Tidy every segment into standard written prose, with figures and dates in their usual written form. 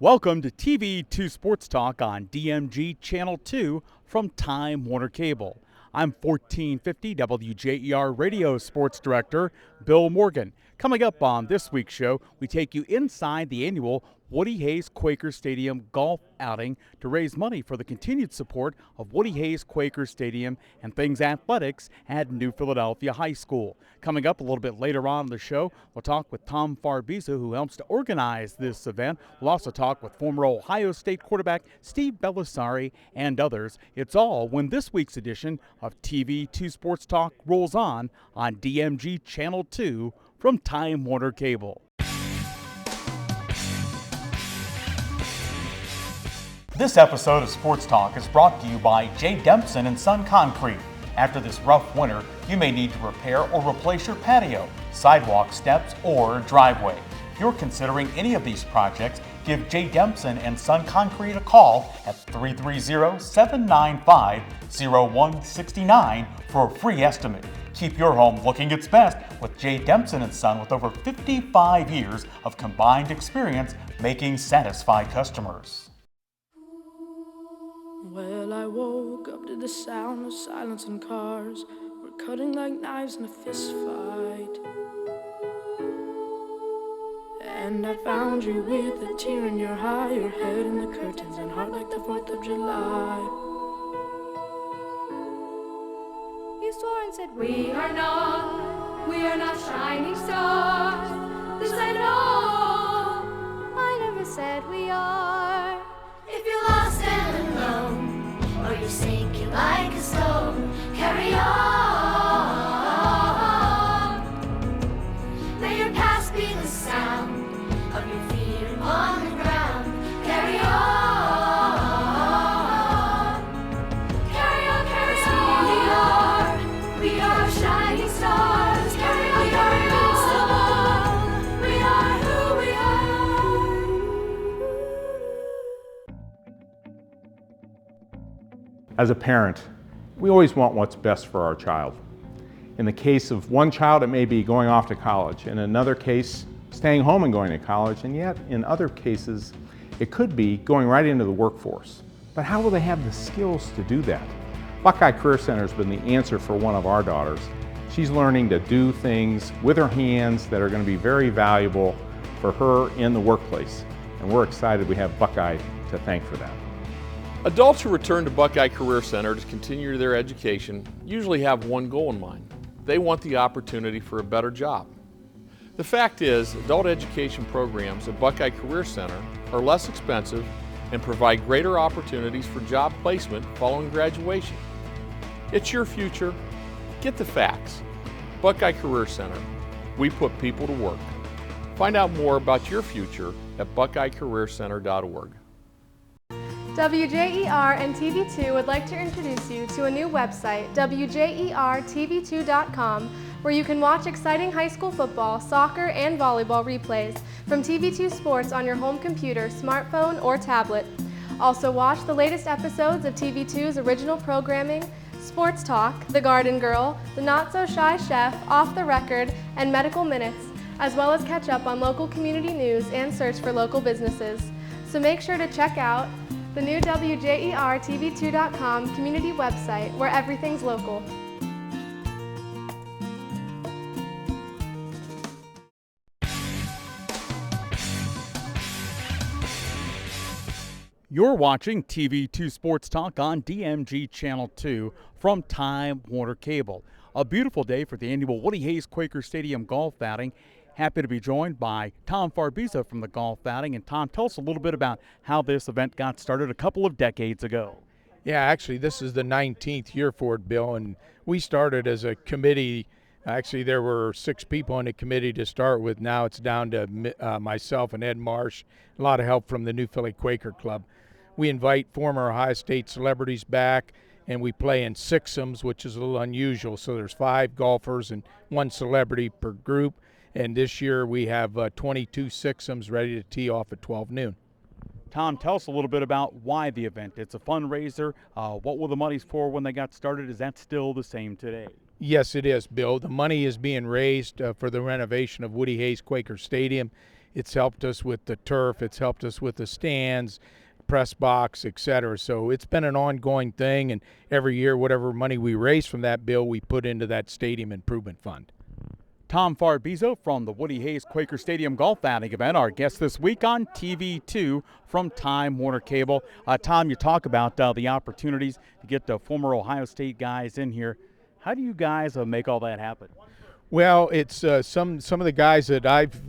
Welcome to TV2 Sports Talk on DMG Channel 2 from Time Warner Cable. I'm 1450 WJER Radio Sports Director Bill Morgan. Coming up on this week's show, we take you inside the annual Woody Hayes Quaker Stadium golf outing to raise money for the continued support of Woody Hayes Quaker Stadium and things athletics at New Philadelphia High School. Coming up a little bit later on in the show, we'll talk with Tom Farbiza, who helps to organize this event. We'll also talk with former Ohio State quarterback Steve Bellisari and others. It's all when this week's edition of TV2 Sports Talk rolls on DMG Channel 2 from Time Warner Cable. This episode of Sports Talk is brought to you by J. Dempson and Son Concrete. After this rough winter, you may need to repair or replace your patio, sidewalk steps, or driveway. If you're considering any of these projects, give J. Dempson and Son Concrete a call at 330-795-0169 for a free estimate. Keep your home looking its best with J. Dempson and Son, with over 55 years of combined experience making satisfied customers. Well, I woke up to the sound of silence and cars were cutting like knives in a fist fight. And I found you with a tear in your eye, your head in the curtains and heart like the 4th of July. You swore and said, we are not shining stars. This I know. I never said we are. If you're lost and alone, or you're sinking like a stone, carry on. May your past be the sound of your feet upon the ground. Carry on. Carry on, carry on. We are shining stars. Carry on, carry on. We are who we are. As a parent, we always want what's best for our child. In the case of one child, it may be going off to college. In another case, staying home and going to college. And yet, in other cases, it could be going right into the workforce. But how will they have the skills to do that? Buckeye Career Center has been the answer for one of our daughters. She's learning to do things with her hands that are going to be very valuable for her in the workplace. And we're excited we have Buckeye to thank for that. Adults who return to Buckeye Career Center to continue their education usually have one goal in mind. They want the opportunity for a better job. The fact is, adult education programs at Buckeye Career Center are less expensive and provide greater opportunities for job placement following graduation. It's your future. Get the facts. Buckeye Career Center. We put people to work. Find out more about your future at buckeyecareercenter.org. WJER and TV2 would like to introduce you to a new website, WJERTV2.com, where you can watch exciting high school football, soccer, and volleyball replays from TV2 Sports on your home computer, smartphone, or tablet. Also watch the latest episodes of TV2's original programming, Sports Talk, The Garden Girl, The Not So Shy Chef, Off the Record, and Medical Minutes, as well as catch up on local community news and search for local businesses. So make sure to check out the new WJERTV2.com community website where everything's local. You're watching TV2 Sports Talk on DMG Channel 2 from Time Warner Cable. A beautiful day for the annual Woody Hayes Quaker Stadium golf outing. Happy to be joined by Tom Farbiza from the golf outing. And Tom, tell us a little bit about how this event got started a couple of decades ago. Yeah, actually, this is the 19th year for it, Bill, and we started as a committee. Actually, there were 6 people on the committee to start with. Now it's down to myself and Ed Marsh, a lot of help from the New Philly Quaker Club. We invite former Ohio State celebrities back, and we play in sixums, which is a little unusual. So there's 5 golfers and 1 celebrity per group. And this year we have 22 sixums ready to tee off at 12 noon. Tom, tell us a little bit about why the event. It's a fundraiser. What were the monies for when they got started? Is that still the same today? Yes, it is, Bill. The money is being raised for the renovation of Woody Hayes Quaker Stadium. It's helped us with the turf. It's helped us with the stands, press box, etc. So it's been an ongoing thing, and every year whatever money we raise from that, Bill, we put into that stadium improvement fund. Tom Farbizo from the Woody Hayes Quaker Stadium Golf Outing event, our guest this week on TV2 from Time Warner Cable. Tom, you talk about the opportunities to get the former Ohio State guys in here. How do you guys make all that happen? Well, it's some of the guys that I've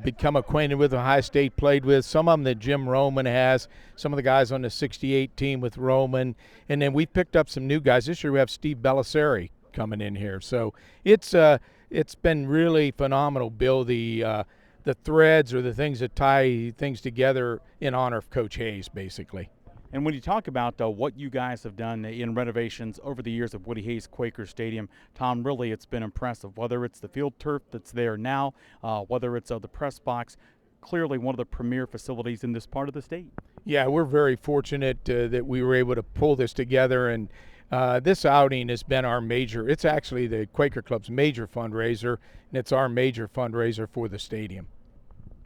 become acquainted with, Ohio State played with, some of them that Jim Roman has, some of the guys on the 68 team with Roman, and then we picked up some new guys. This year we have Steve Bellisari coming in here. So it's been really phenomenal, Bill, the threads or the things that tie things together in honor of Coach Hayes, basically. And when you talk about what you guys have done in renovations over the years of Woody Hayes Quaker Stadium, Tom, really it's been impressive, whether it's the field turf that's there now, whether it's the press box, clearly one of the premier facilities in this part of the state. Yeah, we're very fortunate that we were able to pull this together, and this outing has been our major, it's actually the Quaker Club's major fundraiser, and it's our major fundraiser for the stadium.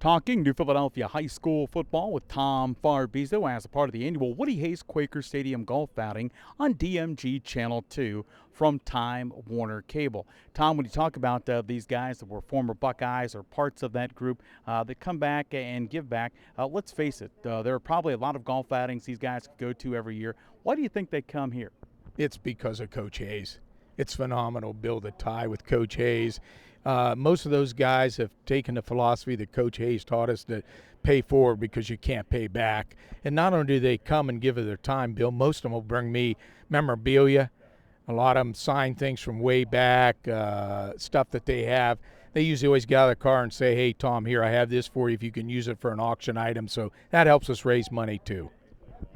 Talking New Philadelphia High School football with Tom Farbizo as a part of the annual Woody Hayes Quaker Stadium Golf Outing on DMG Channel 2 from Time Warner Cable. Tom, when you talk about these guys that were former Buckeyes or parts of that group that come back and give back, let's face it, there are probably a lot of golf outings these guys could go to every year. Why do you think they come here? It's because of Coach Hayes. It's phenomenal, Bill, the tie with Coach Hayes. Most of those guys have taken the philosophy that Coach Hayes taught us to pay forward because you can't pay back. And not only do they come and give of their time, Bill, most of them will bring me memorabilia. A lot of them sign things from way back, stuff that they have. They usually always get out of the car and say, hey, Tom, here, I have this for you if you can use it for an auction item. So that helps us raise money, too.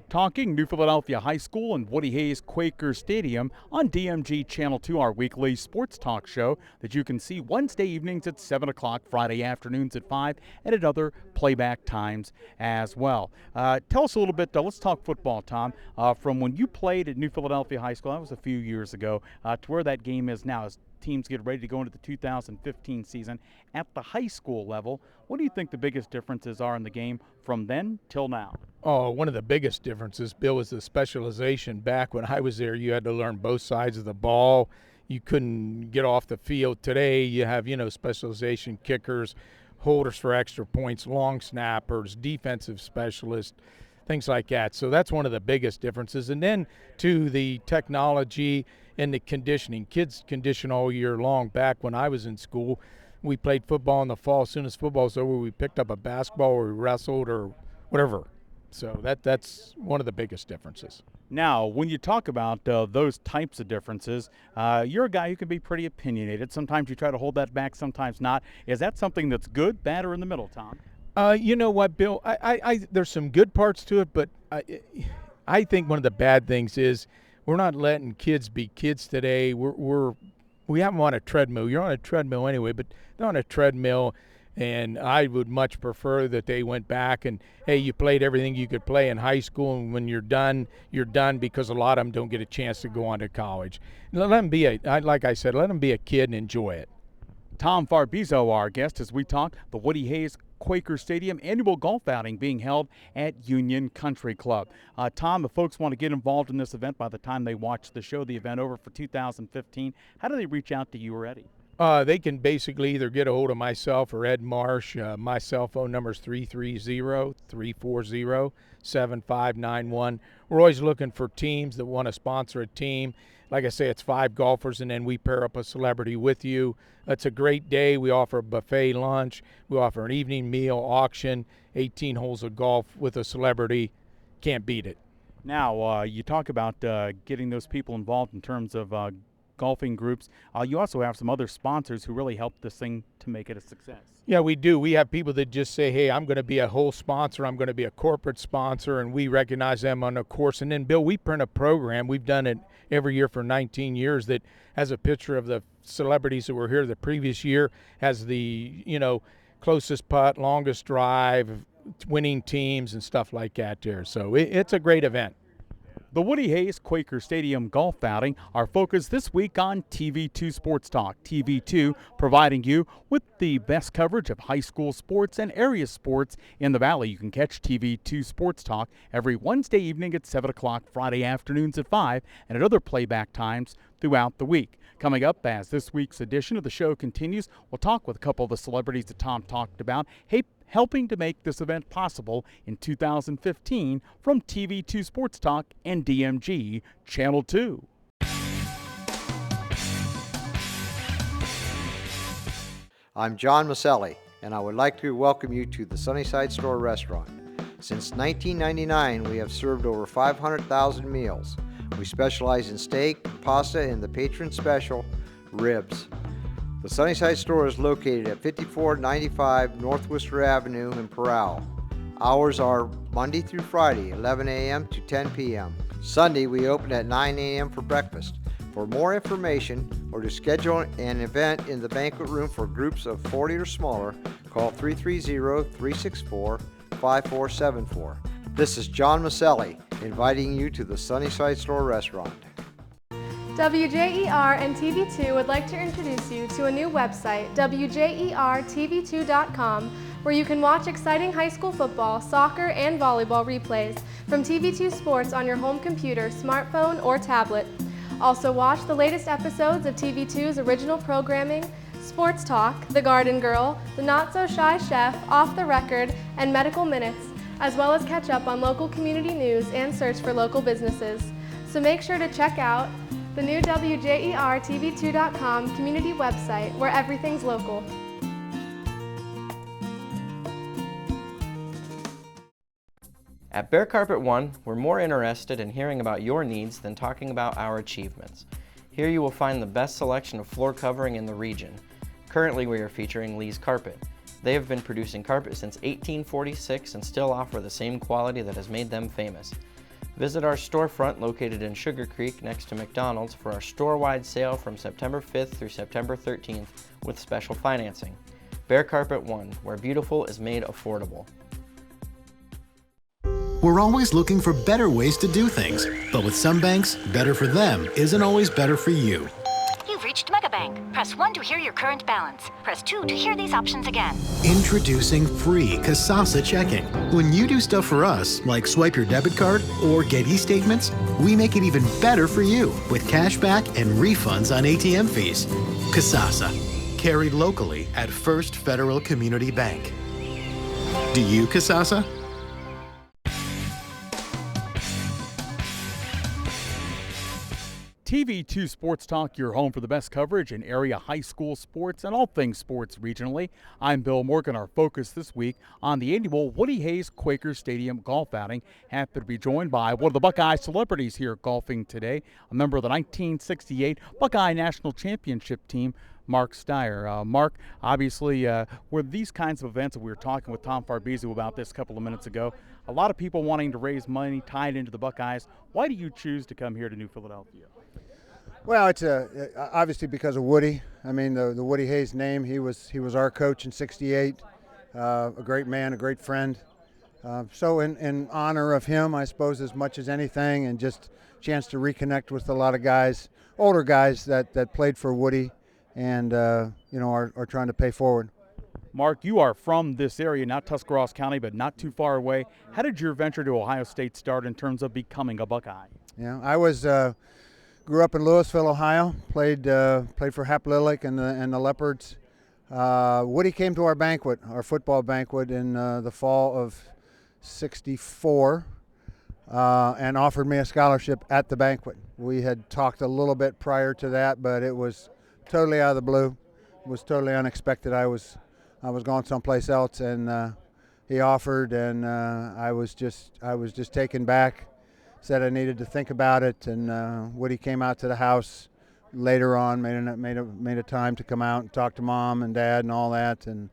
Talking New Philadelphia High School and Woody Hayes Quaker Stadium on DMG Channel 2, our weekly sports talk show that you can see Wednesday evenings at 7 o'clock, Friday afternoons at 5, and at other playback times as well. Tell us a little bit, let's talk football, Tom, from when you played at New Philadelphia High School, that was a few years ago, to where that game is now as teams get ready to go into the 2015 season at the high school level. What do you think the biggest differences are in the game from then till now? Oh, one of the biggest differences, Bill, is the specialization. Back when I was there, you had to learn both sides of the ball. You couldn't get off the field. Today, you have, specialization kickers, holders for extra points, long snappers, defensive specialists, things like that. So that's one of the biggest differences. And then, to the technology and the conditioning. Kids condition all year long. Back when I was in school, we played football in the fall. As soon as football's over, we picked up a basketball or we wrestled or whatever. So that's one of the biggest differences. Now, when you talk about those types of differences, you're a guy who can be pretty opinionated. Sometimes you try to hold that back, sometimes not. Is that something that's good, bad, or in the middle, Tom? You know what, Bill? I there's some good parts to it, but I think one of the bad things is we're not letting kids be kids today. We have them on a treadmill. You're on a treadmill anyway, but they're on a treadmill. And I would much prefer that they went back and, hey, you played everything you could play in high school, and when you're done, because a lot of them don't get a chance to go on to college. Let them be like I said, let them be a kid and enjoy it. Tom Farbizo, our guest, as we talk the Woody Hayes Quaker Stadium annual golf outing being held at Union Country Club. Tom, if folks want to get involved in this event by the time they watch the show, the event over for 2015, how do they reach out to you already? They can basically either get a hold of myself or Ed Marsh. My cell phone number is 330-340-7591. We're always looking for teams that want to sponsor a team. Like I say, it's 5 golfers, and then we pair up a celebrity with you. It's a great day. We offer a buffet lunch. We offer an evening meal, auction, 18 holes of golf with a celebrity. Can't beat it. Now, you talk about getting those people involved in terms of golfing groups. You also have some other sponsors who really help this thing to make it a success. Yeah, we do. We have people that just say, hey, I'm going to be a whole sponsor. I'm going to be a corporate sponsor, and we recognize them on the course. And then, Bill, we print a program. We've done it every year for 19 years that has a picture of the celebrities that were here the previous year, has the, closest putt, longest drive, winning teams and stuff like that there. So it's a great event. The Woody Hayes Quaker Stadium golf outing, our focus this week on TV2 Sports Talk. TV2 providing you with the best coverage of high school sports and area sports in the Valley. You can catch TV2 Sports Talk every Wednesday evening at 7 o'clock, Friday afternoons at 5, and at other playback times throughout the week. Coming up as this week's edition of the show continues, we'll talk with a couple of the celebrities that Tom talked about, helping to make this event possible in 2015 from TV2 Sports Talk and DMG Channel 2. I'm John Maselli, and I would like to welcome you to the Sunnyside Store restaurant. Since 1999, we have served over 500,000 meals. We specialize in steak, pasta, and the patron special, ribs. The Sunnyside Store is located at 5495 North Worcester Avenue in Parral. Hours are Monday through Friday, 11 a.m. to 10 p.m. Sunday, we open at 9 a.m. for breakfast. For more information or to schedule an event in the banquet room for groups of 40 or smaller, call 330-364-5474. This is John Maselli inviting you to the Sunnyside Store restaurant. WJER and TV2 would like to introduce you to a new website, WJERTV2.com, where you can watch exciting high school football, soccer, and volleyball replays from TV2 Sports on your home computer, smartphone, or tablet. Also watch the latest episodes of TV2's original programming, Sports Talk, The Garden Girl, The Not So Shy Chef, Off the Record, and Medical Minutes, as well as catch up on local community news and search for local businesses. So make sure to check out the new WJERTV2.com community website where everything's local. At Bear Carpet One, we're more interested in hearing about your needs than talking about our achievements. Here you will find the best selection of floor covering in the region. Currently we are featuring Lee's Carpet. They have been producing carpet since 1846 and still offer the same quality that has made them famous. Visit our storefront located in Sugar Creek next to McDonald's for our store-wide sale from September 5th through September 13th with special financing. Bear Carpet One, where beautiful is made affordable. We're always looking for better ways to do things, but with some banks, better for them isn't always better for you. You've reached Megabank. Press 1 to hear your current balance. Press 2 to hear these options again. Introducing free Kasasa checking. When you do stuff for us, like swipe your debit card or get e-statements, we make it even better for you with cash back and refunds on ATM fees. Kasasa, carried locally at First Federal Community Bank. Do you, Kasasa? TV2 Sports Talk, your home for the best coverage in area high school sports and all things sports regionally. I'm Bill Morgan. Our focus this week on the annual Woody Hayes Quaker Stadium golf outing. Happy to be joined by one of the Buckeye celebrities here golfing today, a member of the 1968 Buckeye National Championship team, Mark Steyer. Mark, obviously, with these kinds of events, we were talking with Tom Farbizu about this a couple of minutes ago, a lot of people wanting to raise money tied into the Buckeyes. Why do you choose to come here to New Philadelphia? Well, it's obviously because of Woody. I mean, the Woody Hayes name. He was our coach in '68. A great man, a great friend. So in honor of him, I suppose, as much as anything, and just a chance to reconnect with a lot of guys, older guys that played for Woody, and are trying to pay forward. Mark, you are from this area, not Tuscarawas County, but not too far away. How did your venture to Ohio State start in terms of becoming a Buckeye? Yeah, I was. Grew up in Louisville, Ohio. Played for Hap Lillick and the Leopards. Woody came to our banquet, our football banquet, in the fall of '64, and offered me a scholarship at the banquet. We had talked a little bit prior to that, but it was totally out of the blue. It was totally unexpected. I was going someplace else, and he offered, and I was just taken back. Said I needed to think about it, and Woody came out to the house later on, made a time to come out and talk to Mom and Dad and all that, and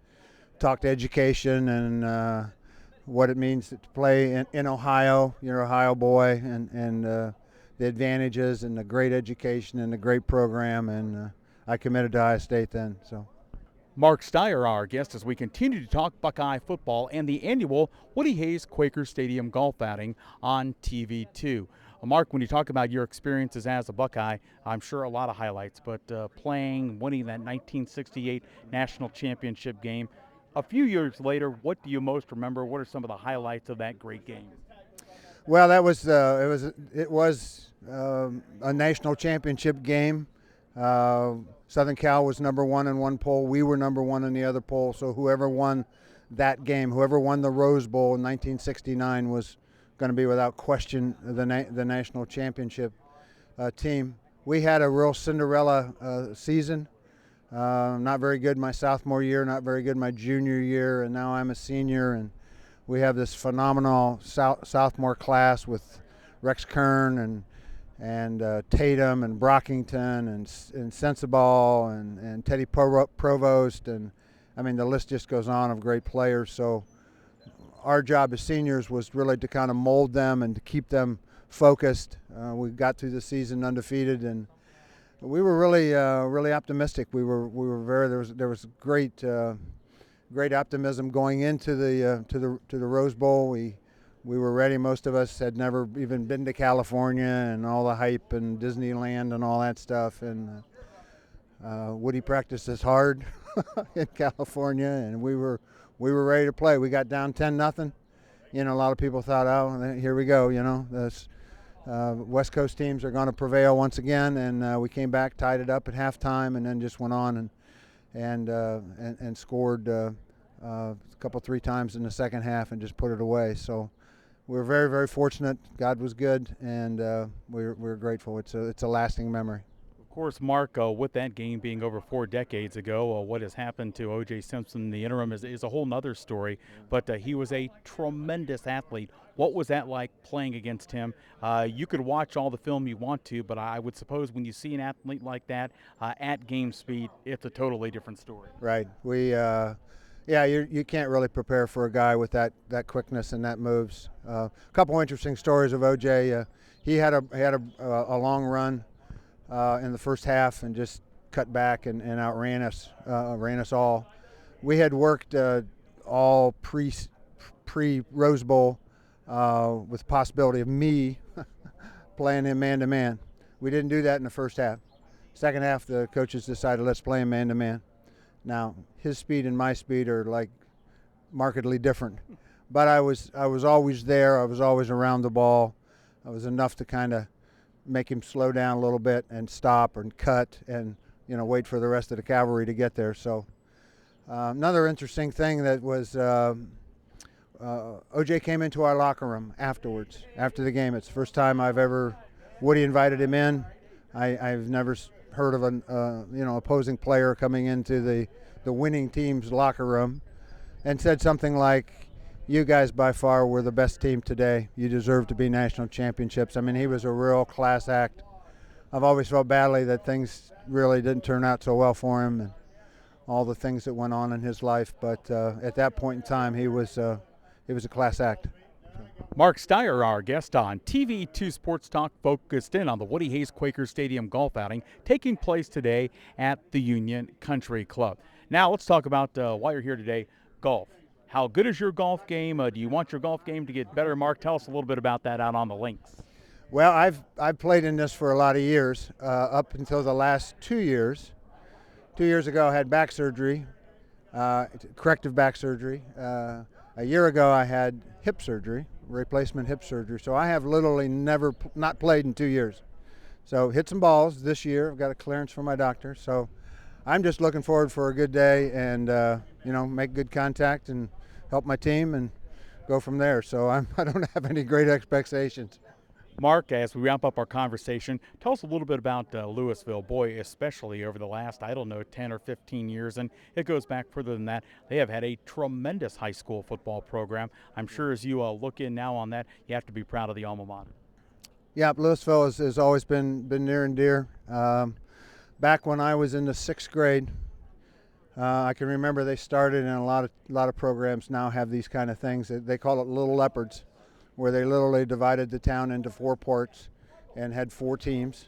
talk to education and what it means to play in Ohio. You're an Ohio boy, and the advantages and the great education and the great program, and I committed to Ohio State then. So. Mark Steyer, our guest, as we continue to talk Buckeye football and the annual Woody Hayes Quaker Stadium golf outing on TV2. Mark, when you talk about your experiences as a Buckeye, I'm sure a lot of highlights, but winning that 1968 national championship game. A few years later, what do you most remember? What are some of the highlights of that great game? Well, that was it was a national championship game. Southern Cal was number one in one poll. We were number one in the other poll. So whoever won that game, whoever won the Rose Bowl in 1969, was going to be without question the national championship team. We had a real Cinderella season. Not very good my sophomore year, not very good my junior year, and now I'm a senior, and we have this phenomenal sophomore class with Rex Kern and Tatum and Brockington and Sensabaugh and Teddy Provost, and I mean the list just goes on of great players. So our job as seniors was really to kind of mold them and to keep them focused. We got through the season undefeated, and we were really optimistic. We were very there was great optimism going into the Rose Bowl. We were ready. Most of us had never even been to California and all the hype and Disneyland and all that stuff. And Woody practiced us hard in California, and we were ready to play. We got down 10-0. You know, a lot of people thought, oh, here we go. You know, this West Coast teams are going to prevail once again. And we came back, tied it up at halftime, and then just went on and scored a couple, 3 times in the second half and just put it away. So we were very, very fortunate. God was good, and we're grateful. It's a lasting memory. Of course, Mark, with that game being over 4 decades ago, what has happened to O.J. Simpson in the interim is a whole nother story, but he was a tremendous athlete. What was that like playing against him? You could watch all the film you want to, but I would suppose when you see an athlete like that at game speed, it's a totally different story. Right. You can't really prepare for a guy with that quickness and that moves. A couple interesting stories of O.J. He had a long run in the first half and just cut back and outran us, ran us all. We had worked all pre Rose Bowl with the possibility of me playing him man-to-man. We didn't do that in the first half. Second half, the coaches decided let's play him man-to-man. Now, his speed and my speed are like markedly different, but I was always there. I was always around the ball. I was enough to kind of make him slow down a little bit and stop and cut and wait for the rest of the cavalry to get there. So another interesting thing that was OJ came into our locker room afterwards, after the game. It's the first time Woody invited him in. I've never heard of an opposing player coming into the winning team's locker room and said something like, "You guys by far were the best team today. You deserve to be national championships." I mean, he was a real class act. I've always felt badly that things really didn't turn out so well for him and all the things that went on in his life. But at that point in time, he was a class act. Mark Steyer, our guest on TV2 Sports Talk, focused in on the Woody Hayes Quaker Stadium golf outing taking place today at the Union Country Club. Now let's talk about why you're here today, golf. How good is your golf game? Do you want your golf game to get better? Mark, tell us a little bit about that out on the links. Well, I've played in this for a lot of years, up until the last 2 years. 2 years ago, I had back surgery, corrective back surgery. A year ago, I had hip surgery, replacement hip surgery. So I have literally not played in 2 years. So hit some balls this year. I've got a clearance from my doctor. So I'm just looking forward for a good day and make good contact and help my team and go from there. So I don't have any great expectations. Mark, as we wrap up our conversation, tell us a little bit about Louisville. Boy, especially over the last, 10 or 15 years, and it goes back further than that. They have had a tremendous high school football program. I'm sure as you look in now on that, you have to be proud of the alma mater. Yeah, Louisville has always been near and dear. Back when I was in the 6th grade, I can remember they started, and a lot of programs now have these kind of things. They call it Little Leopards, where they literally divided the town into 4 parts and had 4 teams.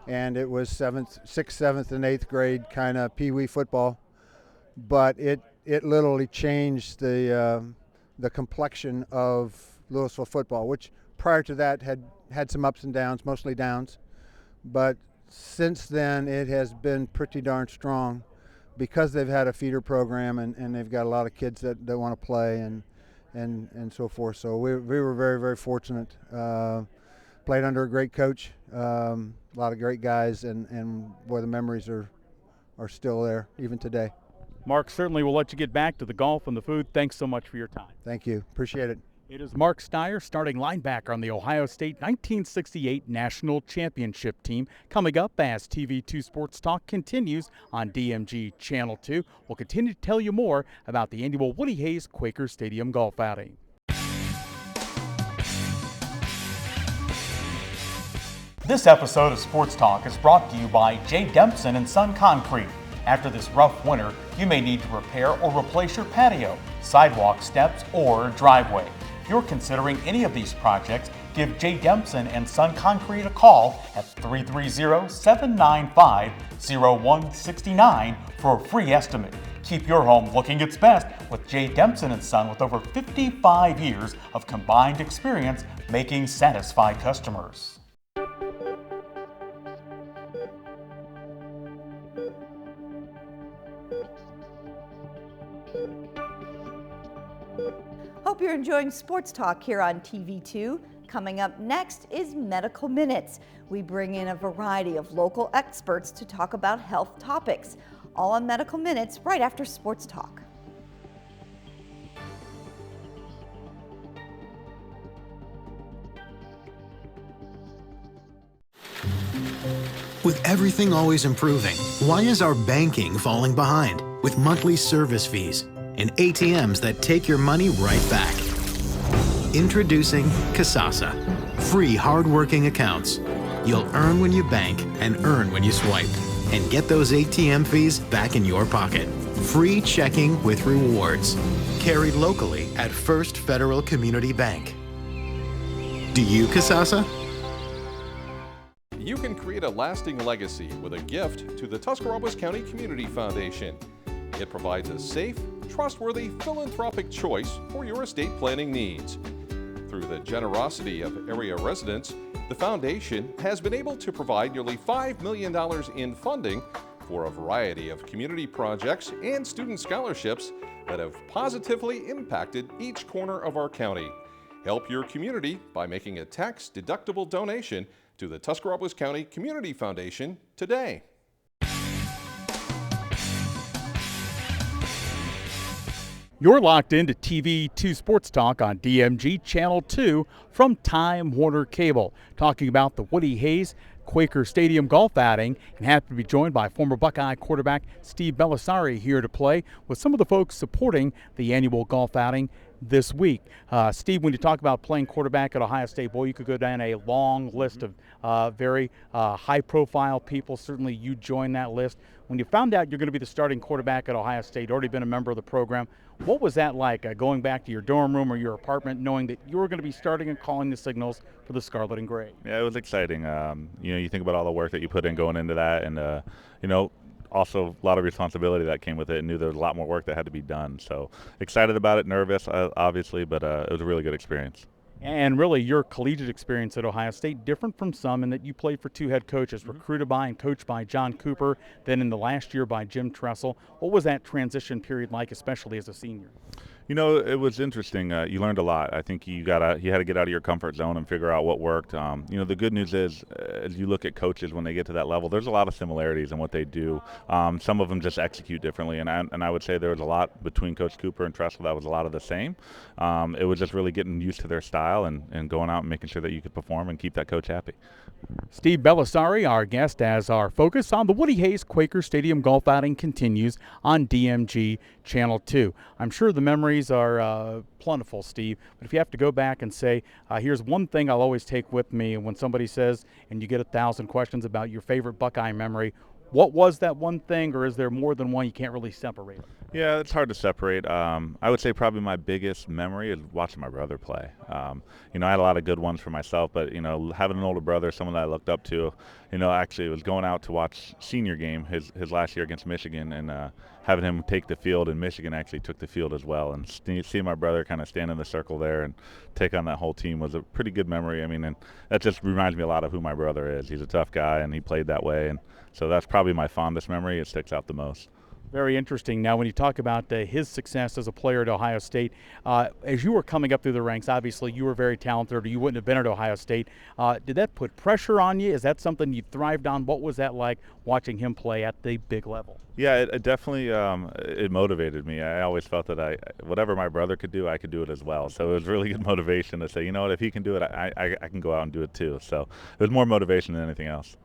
And it was 6th, 7th, and 8th grade kind of pee-wee football. But it literally changed the complexion of Louisville football, which prior to that had some ups and downs, mostly downs. But since then, it has been pretty darn strong because they've had a feeder program and they've got a lot of kids that want to play and so forth. So we were very, very fortunate. Played under a great coach, a lot of great guys, and boy, the memories are still there even today. Mark, certainly we'll let you get back to the golf and the food. Thanks so much for your time. Thank you. Appreciate it. It is Mark Steyer, starting linebacker on the Ohio State 1968 National Championship team. Coming up as TV2 Sports Talk continues on DMG Channel 2. We'll continue to tell you more about the annual Woody Hayes Quaker Stadium Golf Outing. This episode of Sports Talk is brought to you by J. Dempson and Son Concrete. After this rough winter, you may need to repair or replace your patio, sidewalk, steps, or driveway. If you're considering any of these projects, give J. Dempson and Son Concrete a call at 330-795-0169 for a free estimate. Keep your home looking its best with J. Dempson and Son, with over 55 years of combined experience making satisfied customers. Hope you're enjoying Sports Talk here on TV2. Coming up next is Medical Minutes. We bring in a variety of local experts to talk about health topics. All on Medical Minutes right after Sports Talk. With everything always improving, why is our banking falling behind? With monthly service fees and ATMs that take your money right back. Introducing Kasasa. Free hard-working accounts. You'll earn when you bank and earn when you swipe. And get those ATM fees back in your pocket. Free checking with rewards. Carried locally at First Federal Community Bank. Do you Kasasa? You can create a lasting legacy with a gift to the Tuscarawas County Community Foundation. It provides a safe, trustworthy, philanthropic choice for your estate planning needs. Through the generosity of area residents, the foundation has been able to provide nearly $5 million in funding for a variety of community projects and student scholarships that have positively impacted each corner of our county. Help your community by making a tax-deductible donation to the Tuscarawas County Community Foundation today. You're locked into TV2 Sports Talk on DMG Channel 2 from Time Warner Cable, talking about the Woody Hayes Quaker Stadium Golf Outing, and happy to be joined by former Buckeye quarterback Steve Bellisari here to play with some of the folks supporting the annual golf outing this week. Steve, when you talk about playing quarterback at Ohio State, boy, you could go down a long list of very high-profile people. Certainly you joined that list. When you found out you're going to be the starting quarterback at Ohio State, already been a member of the program, what was that like, going back to your dorm room or your apartment, knowing that you were going to be starting and calling the signals for the Scarlet and Gray? Yeah, it was exciting. You think about all the work that you put in going into that, and also a lot of responsibility that came with it, and knew there was a lot more work that had to be done. So excited about it, nervous, obviously, but it was a really good experience. And really, your collegiate experience at Ohio State, different from some in that you played for two head coaches, recruited by and coached by John Cooper, then in the last year by Jim Tressel. What was that transition period like, especially as a senior? It was interesting. You learned a lot. I think you had to get out of your comfort zone and figure out what worked. The good news is, as you look at coaches when they get to that level, there's a lot of similarities in what they do. Some of them just execute differently, and I would say there was a lot between Coach Cooper and Tressel that was a lot of the same. It was just really getting used to their style and going out and making sure that you could perform and keep that coach happy. Steve Bellisari, our guest, as our focus on the Woody Hayes Quaker Stadium Golf Outing continues on DMG Channel 2. I'm sure the memories are plentiful, Steve, but if you have to go back and say, here's one thing I'll always take with me when somebody says, and you get 1,000 questions about your favorite Buckeye memory, what was that one thing, or is there more than one you can't really separate? Yeah, it's hard to separate. I would say probably my biggest memory is watching my brother play. I had a lot of good ones for myself, but having an older brother, someone that I looked up to, actually was going out to watch senior game his last year against Michigan, and having him take the field, and Michigan actually took the field as well, and seeing my brother kind of stand in the circle there and take on that whole team was a pretty good memory. I mean, and that just reminds me a lot of who my brother is. He's a tough guy, and he played that way, and so that's probably my fondest memory. It sticks out the most. Very interesting. Now, when you talk about his success as a player at Ohio State, as you were coming up through the ranks, obviously you were very talented, or you wouldn't have been at Ohio State. Did that put pressure on you? Is that something you thrived on? What was that like watching him play at the big level? Yeah, it definitely it motivated me. I always felt that whatever my brother could do, I could do it as well. So it was really good motivation to say, you know what, if he can do it, I can go out and do it too. So it was more motivation than anything else.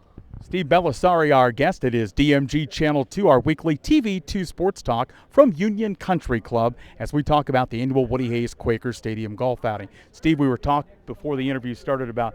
Steve Bellisari, our guest. It is DMG Channel 2, our weekly TV2 sports talk from Union Country Club, as we talk about the annual Woody Hayes Quaker Stadium golf outing. Steve, we were talking before the interview started about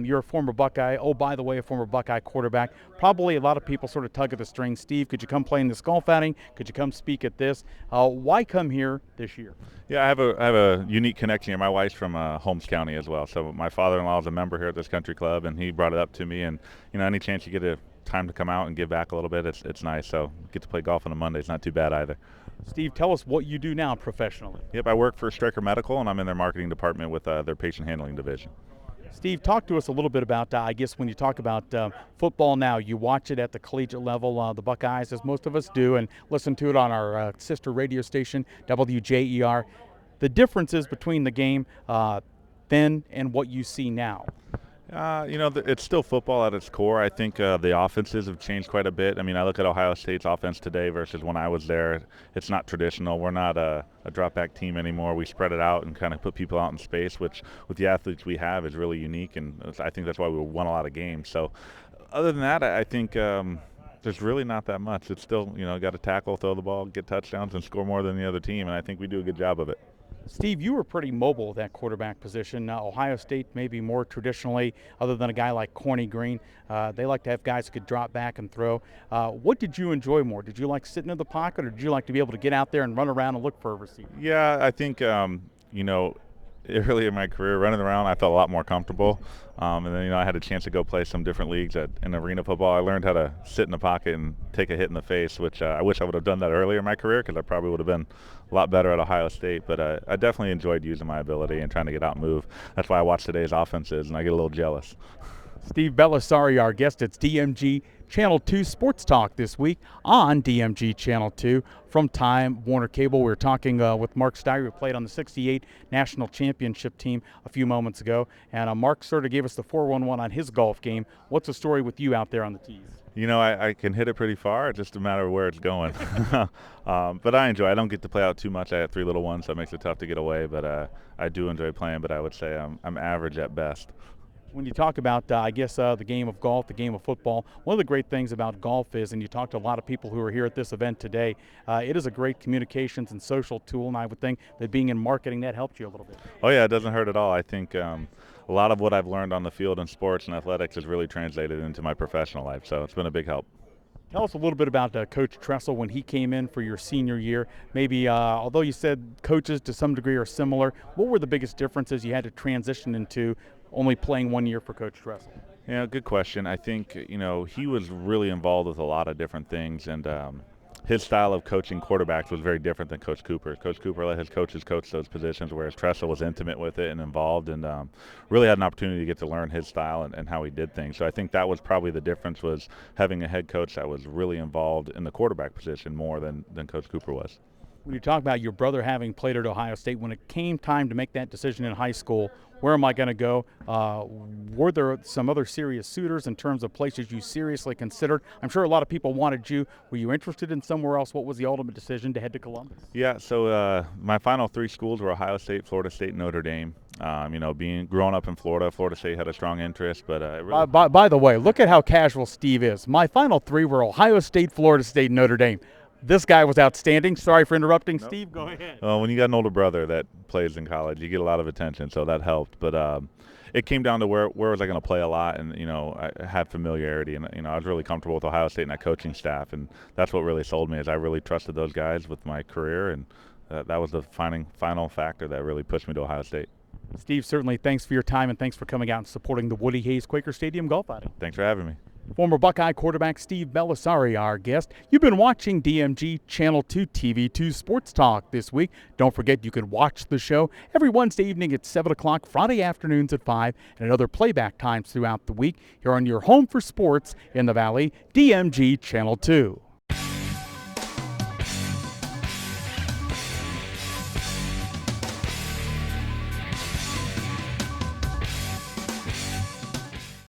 you're a former Buckeye. Oh, by the way, a former Buckeye quarterback. Probably a lot of people sort of tug at the string. Steve, could you come play in this golf outing? Could you come speak at this? Why come here this year? Yeah, I have a unique connection here. My wife's from Holmes County as well, so my father-in-law is a member here at this country club, and he brought it up to me. And any chance you get a time to come out and give back a little bit, it's nice. So get to play golf on a Monday. It's not too bad either. Steve, tell us what you do now professionally. Yep, I work for Stryker Medical, and I'm in their marketing department with their patient handling division. Steve, talk to us a little bit about, I guess, when you talk about football now, you watch it at the collegiate level, the Buckeyes, as most of us do, and listen to it on our sister radio station, WJER. The differences between the game then and what you see now. It's still football at its core. I think the offenses have changed quite a bit. I mean, I look at Ohio State's offense today versus when I was there. It's not traditional. We're not a drop-back team anymore. We spread it out and kind of put people out in space, which with the athletes we have is really unique, and I think that's why we won a lot of games. So other than that, I think there's really not that much. It's still, got to tackle, throw the ball, get touchdowns, and score more than the other team, and I think we do a good job of it. Steve, you were pretty mobile at that quarterback position. Ohio State maybe more traditionally, other than a guy like Corny Green, they like to have guys who could drop back and throw. What did you enjoy more? Did you like sitting in the pocket, or did you like to be able to get out there and run around and look for a receiver? Yeah, I think, early in my career, running around, I felt a lot more comfortable. And then, I had a chance to go play some different leagues in arena football. I learned how to sit in the pocket and take a hit in the face, which I wish I would have done that earlier in my career, because I probably would have been a lot better at Ohio State. But I definitely enjoyed using my ability and trying to get out and move. That's why I watch today's offenses, and I get a little jealous. Steve Bellisari, our guest. It's DMG Channel 2 Sports Talk this week on DMG Channel 2 from Time Warner Cable. We were talking with Mark Steyer, who played on the '68 National Championship team a few moments ago. And Mark sort of gave us the 4-1-1 on his golf game. What's the story with you out there on the tees? I can hit it pretty far. It's just a matter of where it's going. But I enjoy it. I don't get to play out too much. I have 3 little ones, so it makes it tough to get away. But I do enjoy playing, but I would say I'm average at best. When you talk about, the game of golf, the game of football, one of the great things about golf is, and you talk to a lot of people who are here at this event today, it is a great communications and social tool, and I would think that being in marketing, that helped you a little bit. Oh, yeah, it doesn't hurt at all. I think a lot of what I've learned on the field in sports and athletics has really translated into my professional life, so it's been a big help. Tell us a little bit about Coach Tressel when he came in for your senior year. Maybe, although you said coaches to some degree are similar, what were the biggest differences you had to transition into only playing 1 year for Coach Tressel? Yeah, good question. I think, he was really involved with a lot of different things, and his style of coaching quarterbacks was very different than Coach Cooper. Coach Cooper let his coaches coach those positions, whereas Tressel was intimate with it and involved, and really had an opportunity to get to learn his style and how he did things. So I think that was probably the difference, was having a head coach that was really involved in the quarterback position more than Coach Cooper was. When you talk about your brother having played at Ohio State, when it came time to make that decision in high school, where am I going to go? Were there some other serious suitors in terms of places you seriously considered? I'm sure a lot of people wanted you. Were you interested in somewhere else? What was the ultimate decision to head to Columbus? Yeah, so my final 3 schools were Ohio State, Florida State, and Notre Dame. Growing up in Florida State had a strong interest, but really by the way, look at how casual Steve is. My final 3 were Ohio State, Florida State, and Notre Dame. This guy was outstanding. Sorry for interrupting. Nope. Steve, go ahead. When you got an older brother that plays in college, you get a lot of attention, so that helped. But it came down to where was I going to play a lot, and I had familiarity, and I was really comfortable with Ohio State and that coaching staff, and that's what really sold me. Is I really trusted those guys with my career, and that was the final factor that really pushed me to Ohio State. Steve, certainly thanks for your time, and thanks for coming out and supporting the Woody Hayes Quaker Stadium golf outing. Thanks for having me. Former Buckeye quarterback Steve Belisari, our guest. You've been watching DMG Channel 2 TV2 Sports Talk this week. Don't forget you can watch the show every Wednesday evening at 7 o'clock, Friday afternoons at 5, and at other playback times throughout the week here on your home for sports in the Valley, DMG Channel 2.